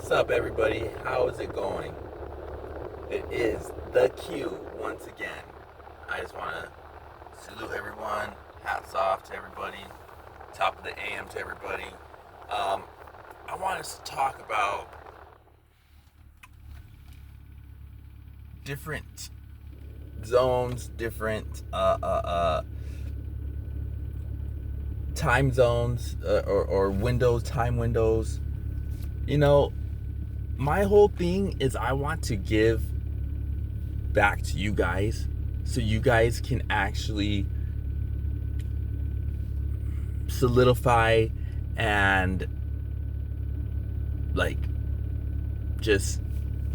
What's up, everybody? How is it going? It is the Q once again. I just want to salute everyone. Hats off to everybody. Top of the AM to everybody. I want us to talk about different zones, different time zones, or windows, time windows. You know, my whole thing is I want to give back to you guys so you guys can actually solidify and like just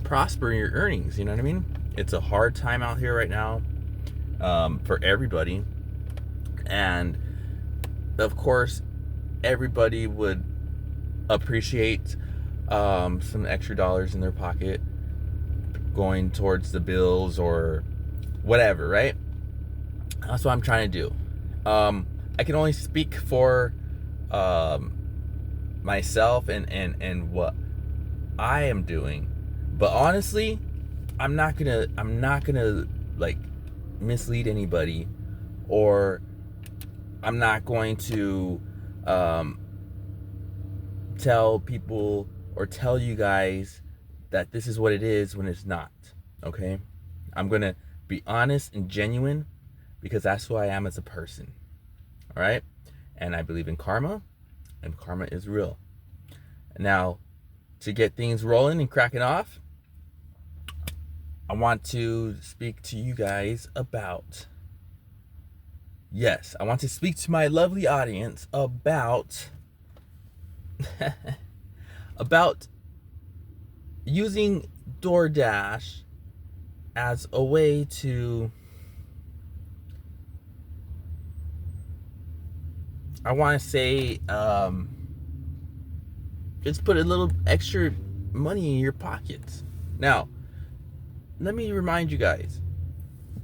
prosper in your earnings. You know what I mean? It's a hard time out here right now, for everybody, and of course everybody would appreciate some extra dollars in their pocket going towards the bills or whatever, right? That's what I'm trying to do. I can only speak for myself and what I am doing, but honestly, I'm not gonna like mislead anybody, or I'm not going to tell people or tell you guys that this is what it is when it's not. Okay? I'm gonna be honest and genuine because that's who I am as a person. All right? And I believe in karma, and karma is real. Now, to get things rolling and cracking off, I want to speak to you guys about, yes, I want to speak to my lovely audience about about using DoorDash as a way to, I want to say, just put a little extra money in your pockets. Now, let me remind you guys,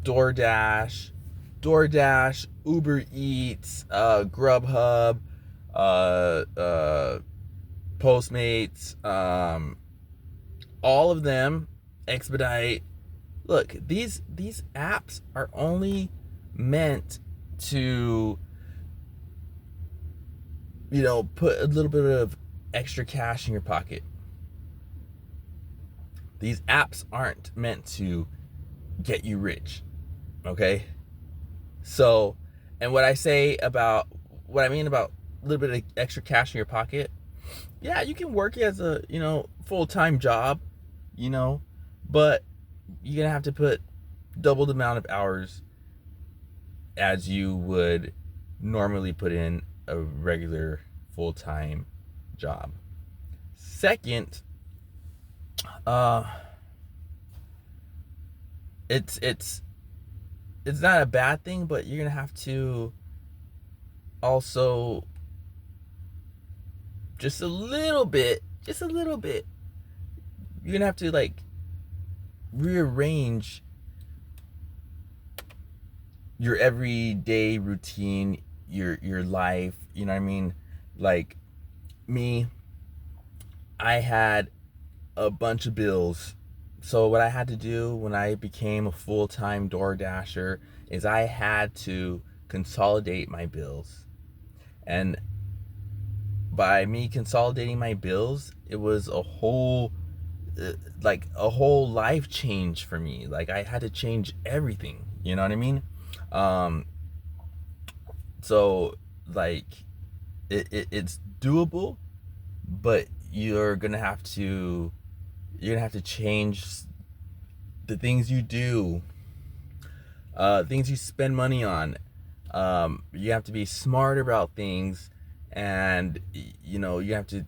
DoorDash, Uber Eats, Grubhub, Postmates, all of them, Expedite. Look, these apps are only meant to, put a little bit of extra cash in your pocket. These apps aren't meant to get you rich, okay? So, and what I mean about a little bit of extra cash in your pocket, yeah, you can work as a, full-time job, but you're gonna have to put double the amount of hours as you would normally put in a regular full-time job. Second, it's not a bad thing, but you're gonna have to also just a little bit, you're gonna have to like rearrange your everyday routine, your life. You know what I mean? Like me, I had a bunch of bills. So what I had to do when I became a full-time DoorDasher is I had to consolidate my bills. And by me consolidating my bills, it was a whole life change for me. Like, I had to change everything, you know what I mean? So like it's doable, but you're gonna have to change the things you do, things you spend money on. You have to be smart about things, and you have to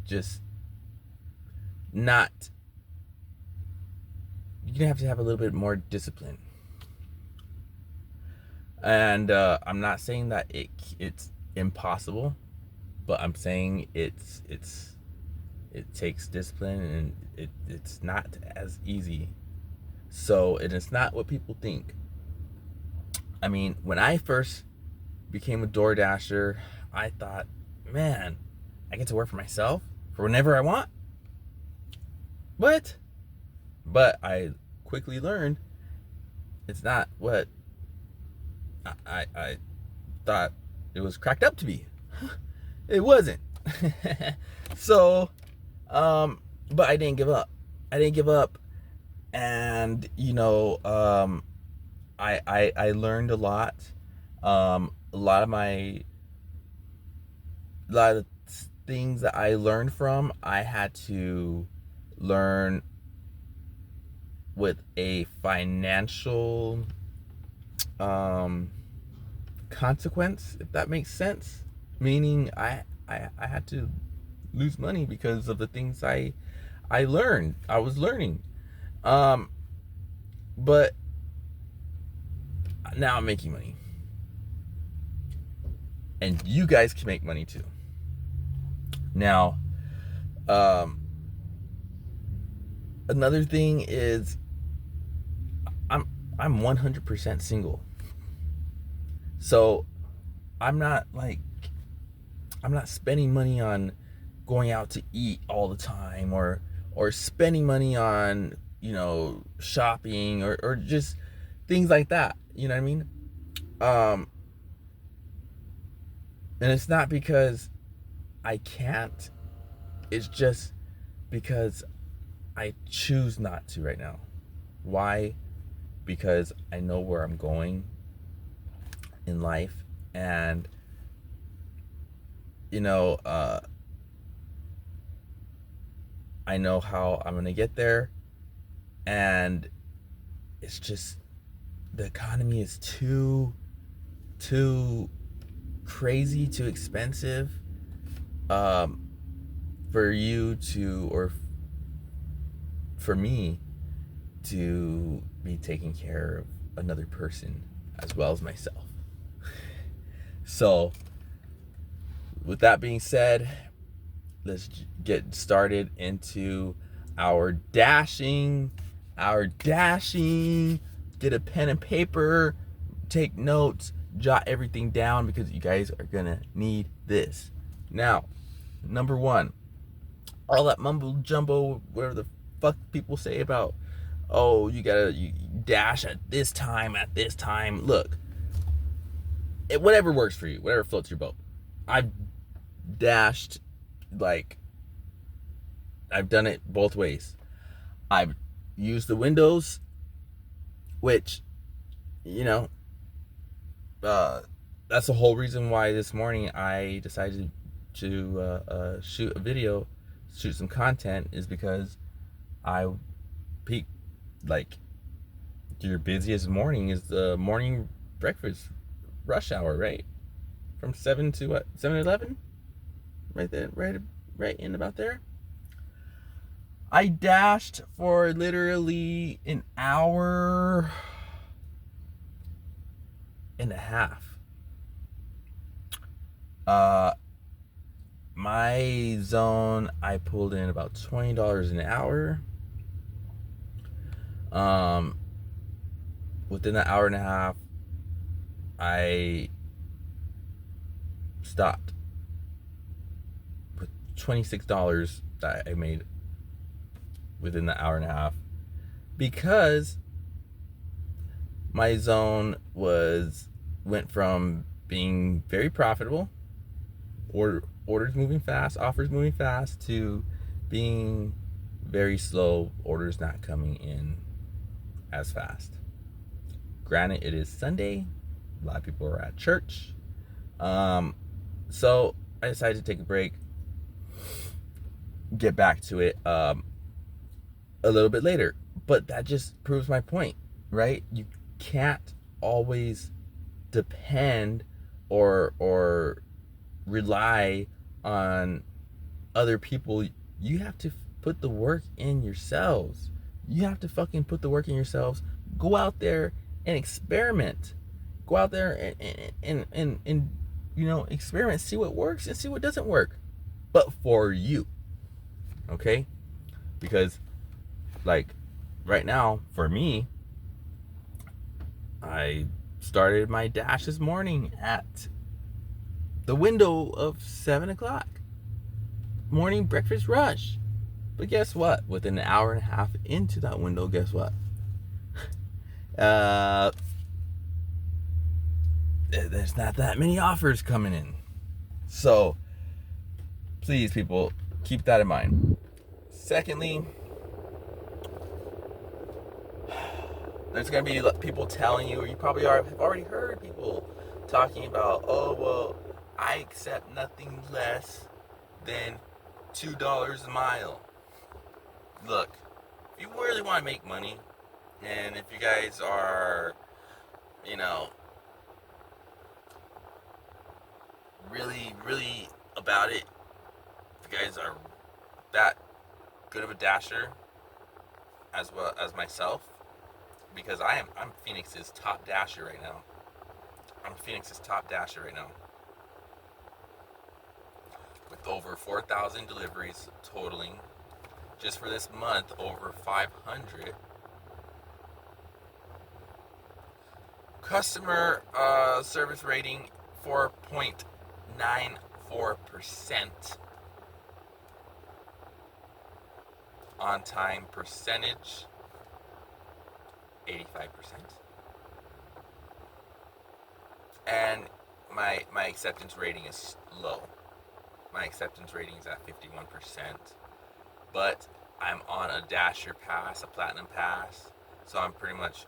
just not, you're gonna have to have a little bit more discipline. And I'm not saying that it's impossible, but I'm saying it takes discipline, and it's not as easy. So it is not what people think. I mean, when I first became a DoorDasher, I thought, man, I get to work for myself for whenever I want. What? But I quickly learned it's not what I thought it was cracked up to be. It wasn't. So, but I didn't give up. I didn't give up, and I learned a lot. A lot of things that I learned from, I had to learn with a financial consequence, if that makes sense. Meaning I had to lose money because of the things I was learning. But now I'm making money. And you guys can make money too. Now, another thing is I'm 100% single. So I'm not spending money on going out to eat all the time, or spending money on, shopping, or just things like that. You know what I mean? And it's not because I can't. It's just because I choose not to right now. Why? Because I know where I'm going in life, and I know how I'm gonna get there, and it's just the economy is too crazy, too expensive for you to, or for me to be taking care of another person as well as myself. So with that being said, let's get started into our dashing. Get a pen and paper, take notes, jot everything down, because you guys are gonna need this. Now, number one, all that mumble jumbo, whatever the fuck people say about, oh, you dash at this time. Look, whatever works for you, whatever floats your boat. I've dashed, I've done it both ways. I've used the windows, which, that's the whole reason why this morning I decided to shoot some content, is because I peak, your busiest morning is the morning breakfast rush hour, right? From 7 to what? 7-Eleven? Right there, right in about there. I dashed for literally an hour and a half. My zone, I pulled in about $20 an hour. Within an hour and a half, I stopped with $26 that I made within the hour and a half, because my zone went from being very profitable, orders moving fast, offers moving fast, to being very slow, orders not coming in as fast. Granted, it is Sunday, a lot of people are at church, so I decided to take a break, get back to it a little bit later. But that just proves my point, right? You can't always depend or rely on other people. You have to put the work in yourselves. You have to fucking put the work in yourselves. Go out there and experiment. Go out there and experiment, see what works and see what doesn't work. But for you, okay? Because right now, for me, I started my dash this morning at the window of 7 o'clock. Morning breakfast rush. But guess what? Within an hour and a half into that window, guess what? Uh, there's not that many offers coming in. So, please, people, keep that in mind. Secondly, there's going to be people telling you, or you probably have already heard people talking about, oh, well, I accept nothing less than $2 a mile. Look, if you really want to make money, and if you guys are, you know, really about it, if you guys are that good of a dasher as well as myself, because I'm Phoenix's top dasher right now. I'm Phoenix's top dasher right now. With over 4,000 deliveries totaling, just for this month, over 500. Customer service rating 4.94%. On time percentage 85%. And my acceptance rating is low. My acceptance rating is at 51%. But I'm on a Dasher pass, a platinum pass, so I'm pretty much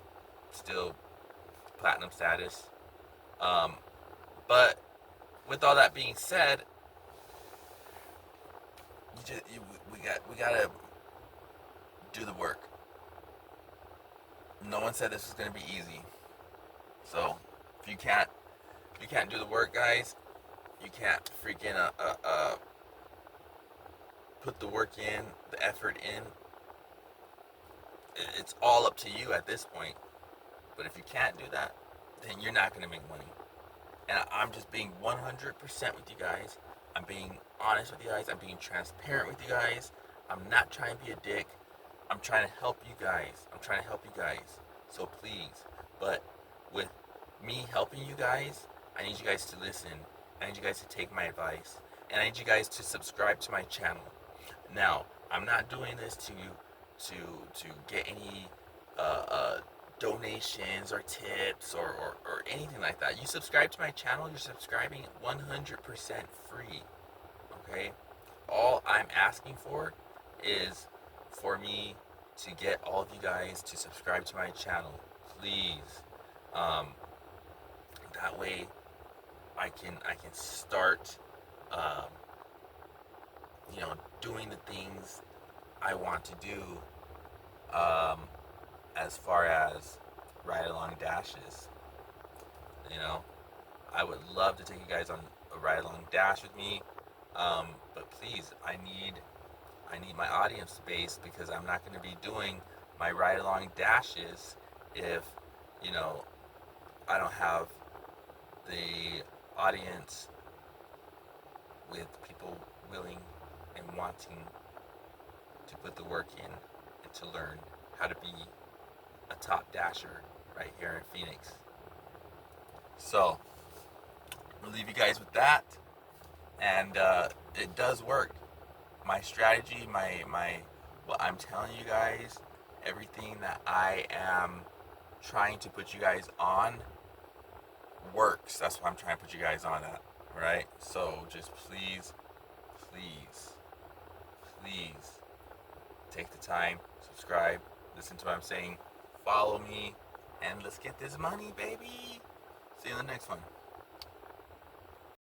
still platinum status. But with all that being said, we gotta do the work. No one said this was gonna be easy. So if you can't do the work, guys, you can't freaking put the work in, the effort in. It's all up to you at this point. But if you can't do that, then you're not going to make money. And I'm just being 100% with you guys. I'm being honest with you guys. I'm being transparent with you guys. I'm not trying to be a dick. I'm trying to help you guys. So please. But with me helping you guys, I need you guys to listen. I need you guys to take my advice. And I need you guys to subscribe to my channel. Now, I'm not doing this to get any donations or tips or anything like that. You subscribe to my channel, you're subscribing 100% free. Okay? All I'm asking for is for me to get all of you guys to subscribe to my channel. Please. That way I can start doing the things I want to do as far as ride along dashes. I would love to take you guys on a ride along dash with me, but please, I need my audience base, because I'm not going to be doing my ride along dashes if I don't have the audience with people willing and wanting to put the work in and to learn how to be a top dasher right here in Phoenix. So I'll leave you guys with that, and it does work. My strategy, my what I'm telling you guys, everything that I am trying to put you guys on works. That's why I'm trying to put you guys on that. Right? So just please take the time, subscribe, listen to what I'm saying, follow me, and let's get this money, baby. See you in the next one.